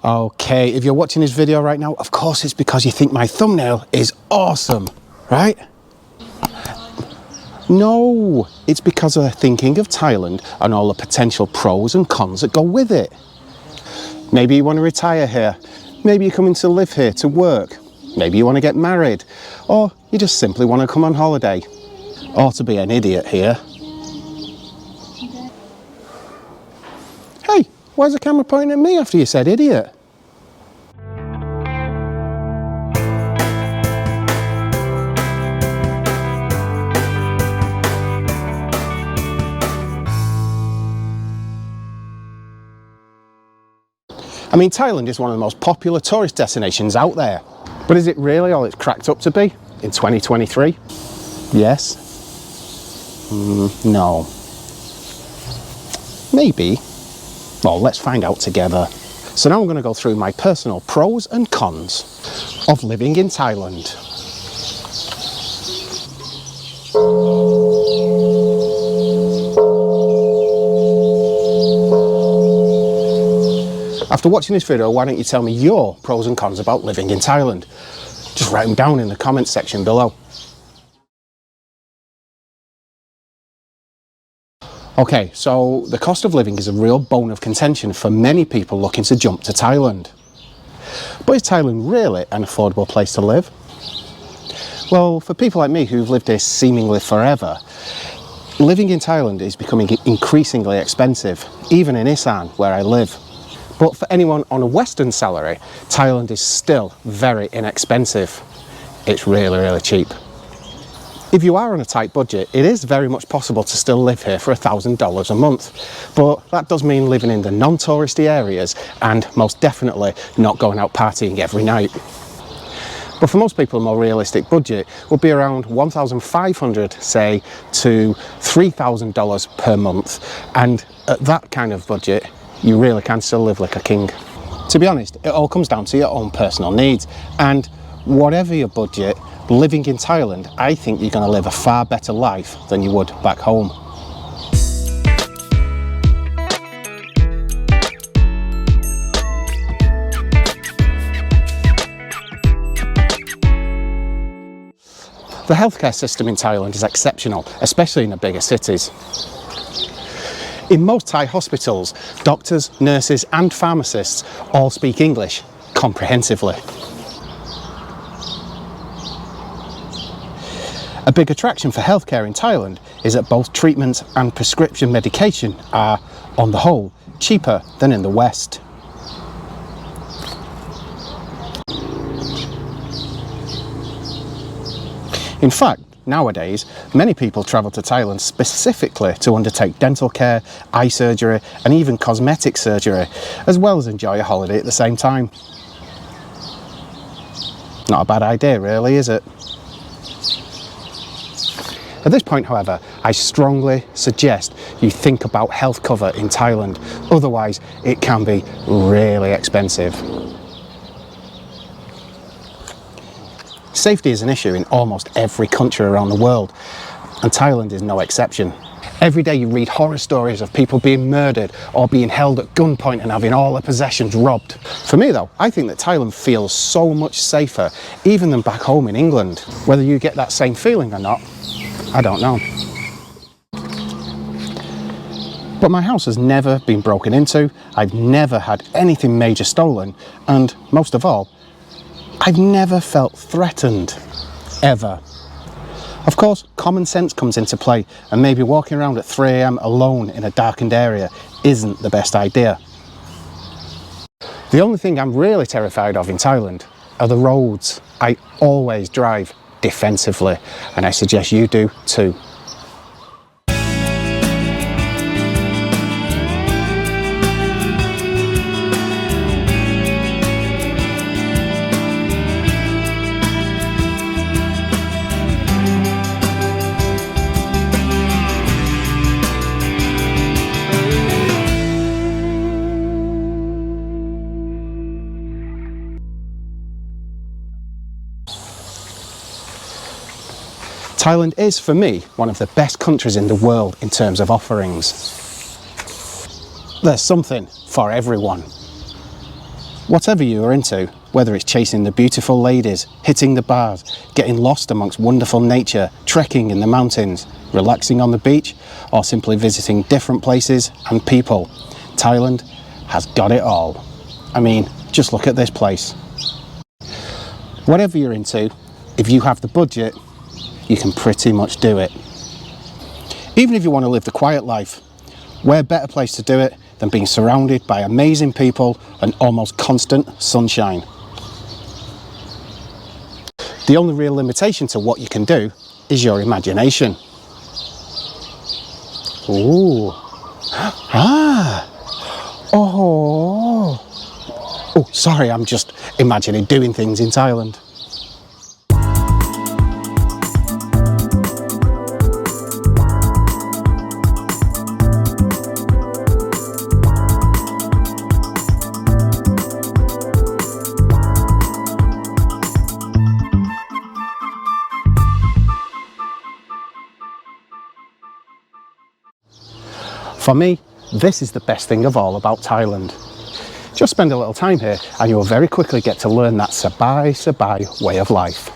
Okay, if you're watching this video right now, of course it's because you think my thumbnail is awesome, right? No, it's because of thinking of Thailand and all the potential pros and cons that go with it. Maybe you want to retire here, maybe you're coming to live here to work, maybe you want to get married, or you just simply want to come on holiday, or to be an idiot here. Hey, why's the camera pointing at me after you said idiot? I mean, Thailand is one of the most popular tourist destinations out there. But is it really all it's cracked up to be in 2023? Yes. No. Maybe. Well, let's find out together. So now I'm going to go through my personal pros and cons of living in Thailand. After watching this video, why don't you tell me your pros and cons about living in Thailand? Just write them down in the comments section below. Okay, so the cost of living is a real bone of contention for many people looking to jump to Thailand. But is Thailand really an affordable place to live? Well, for people like me who've lived here seemingly forever, living in Thailand is becoming increasingly expensive, even in Isaan, where I live. But for anyone on a Western salary, Thailand is still very inexpensive. It's really, really cheap. If you are on a tight budget, it is very much possible to still live here for $1,000 a month. But that does mean living in the non-touristy areas and most definitely not going out partying every night. But for most people, a more realistic budget would be around $1,500, say, to $3,000 per month. And at that kind of budget, you really can still live like a king. To be honest, it all comes down to your own personal needs, and whatever your budget, living in Thailand, I think you're going to live a far better life than you would back home. The healthcare system in Thailand is exceptional, especially in the bigger cities. In most Thai hospitals, doctors, nurses and pharmacists all speak English comprehensively. A big attraction for healthcare in Thailand is that both treatment and prescription medication are, on the whole, cheaper than in the West. In fact, nowadays, many people travel to Thailand specifically to undertake dental care, eye surgery and even cosmetic surgery, as well as enjoy a holiday at the same time. Not a bad idea really, is it? At this point, however, I strongly suggest you think about health cover in Thailand, otherwise it can be really expensive. Safety is an issue in almost every country around the world, and Thailand is no exception. Every day you read horror stories of people being murdered or being held at gunpoint and having all their possessions robbed. For me though, I think that Thailand feels so much safer even than back home in England. Whether you get that same feeling or not, I don't know. But my house has never been broken into, I've never had anything major stolen, and most of all, I've never felt threatened, ever. Of course, common sense comes into play, and maybe walking around at 3 AM alone in a darkened area isn't the best idea. The only thing I'm really terrified of in Thailand are the roads. I always drive defensively, and I suggest you do too. Thailand is, for me, one of the best countries in the world in terms of offerings. There's something for everyone. Whatever you are into, whether it's chasing the beautiful ladies, hitting the bars, getting lost amongst wonderful nature, trekking in the mountains, relaxing on the beach, or simply visiting different places and people, Thailand has got it all. I mean, just look at this place. Whatever you're into, if you have the budget, you can pretty much do it. Even if you want to live the quiet life, where better place to do it than being surrounded by amazing people and almost constant sunshine. The only real limitation to what you can do is your imagination. Ooh. Ah. Oh. Oh, sorry, I'm just imagining doing things in Thailand. For me, this is the best thing of all about Thailand. Just spend a little time here and you'll very quickly get to learn that Sabai way of life.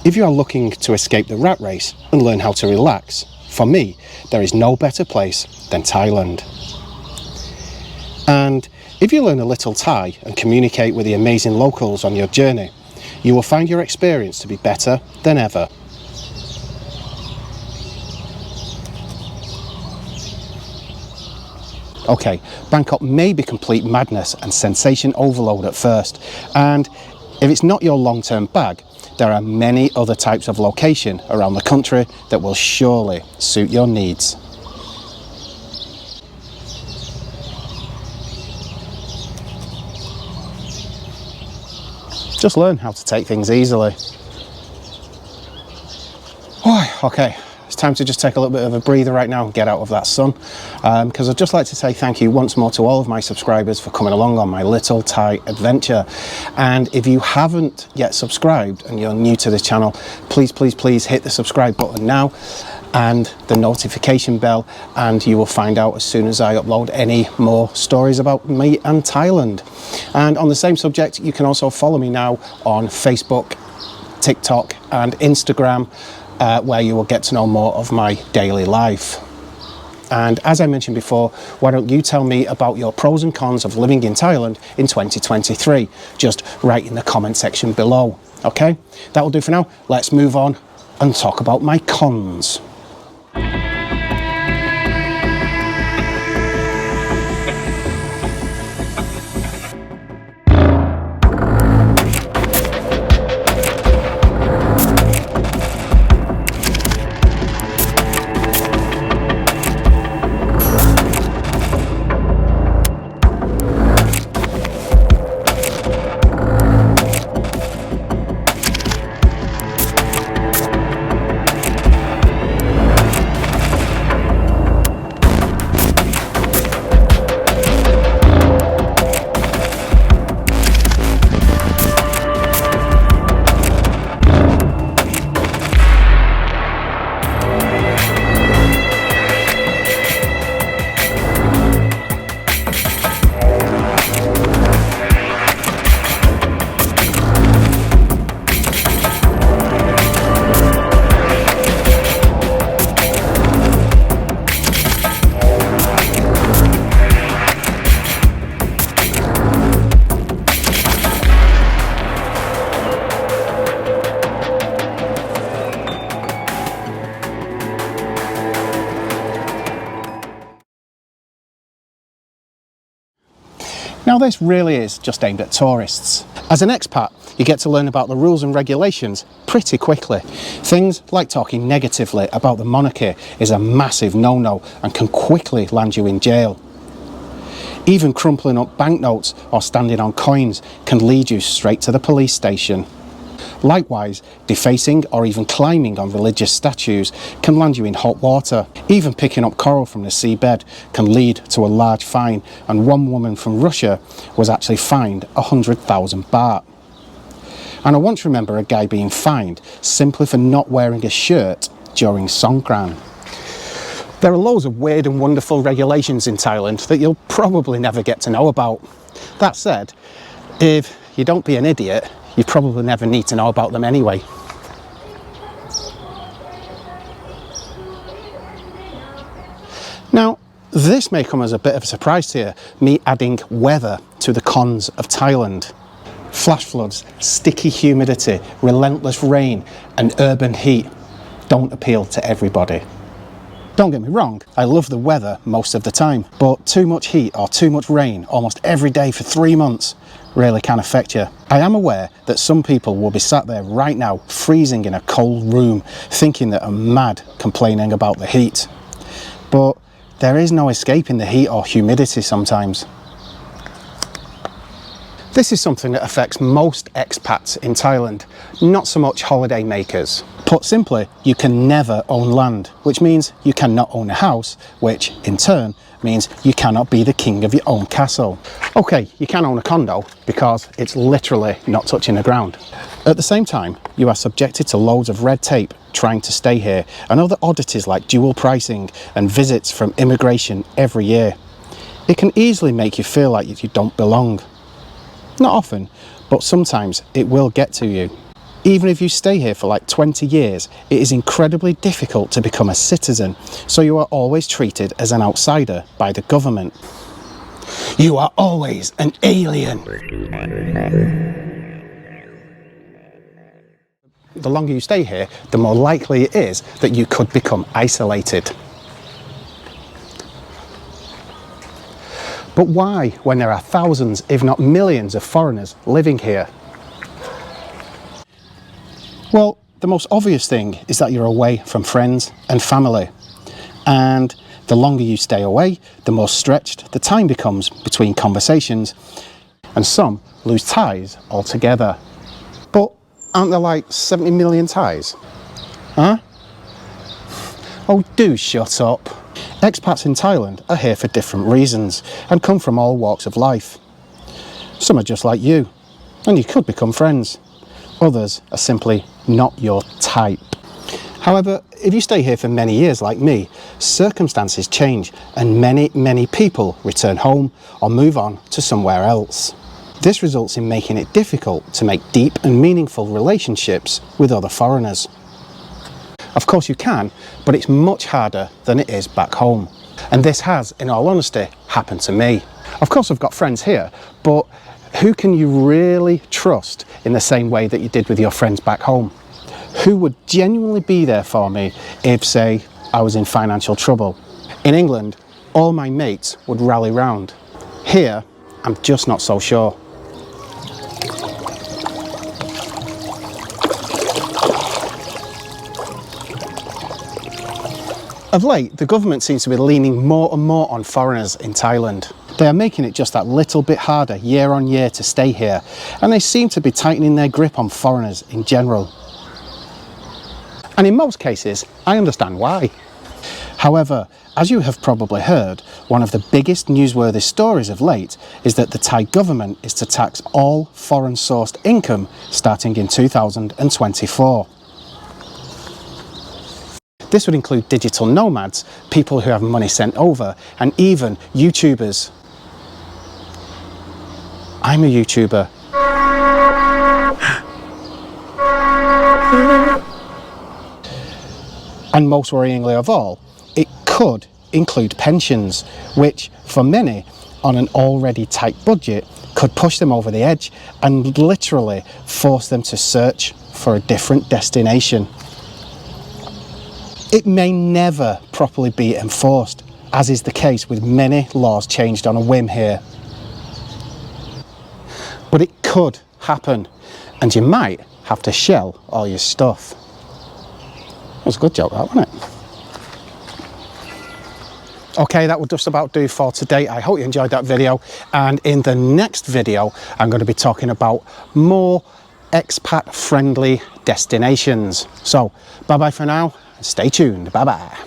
If you are looking to escape the rat race and learn how to relax, for me, there is no better place than Thailand. And if you learn a little Thai and communicate with the amazing locals on your journey, you will find your experience to be better than ever. Okay, Bangkok may be complete madness and sensation overload at first, and if it's not your long-term bag, there are many other types of location around the country that will surely suit your needs. Just learn how to take things easily. Okay. It's time to just take a little bit of a breather right now and get out of that sun, because I'd just like to say thank you once more to all of my subscribers for coming along on my little Thai adventure. And if you haven't yet subscribed and you're new to the channel, please hit the subscribe button now and the notification bell, and you will find out as soon as I upload any more stories about me and Thailand. And on the same subject, you can also follow me now on Facebook, TikTok and Instagram, where you will get to know more of my daily life. And as I mentioned before, why don't you tell me about your pros and cons of living in Thailand in 2023? Just write in the comment section below. Okay, that will do for now. Let's move on and talk about my cons. Now this really is just aimed at tourists. As an expat, you get to learn about the rules and regulations pretty quickly. Things like talking negatively about the monarchy is a massive no-no and can quickly land you in jail. Even crumpling up banknotes or standing on coins can lead you straight to the police station. Likewise, defacing or even climbing on religious statues can land you in hot water. Even picking up coral from the seabed can lead to a large fine, and one woman from Russia was actually fined 100,000 baht. And I once remember a guy being fined simply for not wearing a shirt during Songkran. There are loads of weird and wonderful regulations in Thailand that you'll probably never get to know about. That said, if you don't be an idiot, you probably never need to know about them anyway. Now, this may come as a bit of a surprise to you, me adding weather to the cons of Thailand. Flash floods, sticky humidity, relentless rain and urban heat don't appeal to everybody. Don't get me wrong, I love the weather most of the time, but too much heat or too much rain almost every day for 3 months really can affect you. I am aware that some people will be sat there right now freezing in a cold room thinking that I'm mad complaining about the heat. But there is no escaping the heat or humidity sometimes. This is something that affects most expats in Thailand, not so much holiday makers. Put simply, you can never own land, which means you cannot own a house, which in turn means you cannot be the king of your own castle. Okay, you can own a condo because it's literally not touching the ground. At the same time, you are subjected to loads of red tape trying to stay here and other oddities like dual pricing and visits from immigration every year. It can easily make you feel like you don't belong. Not often, but sometimes it will get to you. Even if you stay here for like 20 years, it is incredibly difficult to become a citizen, so you are always treated as an outsider by the government. You are always an alien. The longer you stay here, the more likely it is that you could become isolated. But why, when there are thousands, if not millions of foreigners living here? Well, the most obvious thing is that you're away from friends and family. And the longer you stay away, the more stretched the time becomes between conversations, and some lose ties altogether. But aren't there like 70 million Thais? Huh? Oh, do shut up. Expats in Thailand are here for different reasons and come from all walks of life. Some are just like you, and you could become friends. Others are simply not your type. However, if you stay here for many years like me, circumstances change and many people return home or move on to somewhere else. This results in making it difficult to make deep and meaningful relationships with other foreigners. Of course you can, but it's much harder than it is back home. And this has, in all honesty, happened to me. Of course I've got friends here, but who can you really trust in the same way that you did with your friends back home? Who would genuinely be there for me if, say, I was in financial trouble? In England, all my mates would rally round. Here, I'm just not so sure. Of late, the government seems to be leaning more and more on foreigners in Thailand. They are making it just that little bit harder year on year to stay here, and they seem to be tightening their grip on foreigners in general. And in most cases, I understand why. However, as you have probably heard, one of the biggest newsworthy stories of late is that the Thai government is to tax all foreign-sourced income starting in 2024. This would include digital nomads, people who have money sent over, and even YouTubers. I'm a YouTuber. And most worryingly of all, it could include pensions, which for many on an already tight budget could push them over the edge and literally force them to search for a different destination. It may never properly be enforced, as is the case with many laws changed on a whim here. But it could happen, and you might have to shell all your stuff. That was a good joke, that, wasn't it? Okay, that will just about do for today. I hope you enjoyed that video, and in the next video I'm going to be talking about more expat friendly destinations. So bye bye for now. Stay tuned. Bye bye.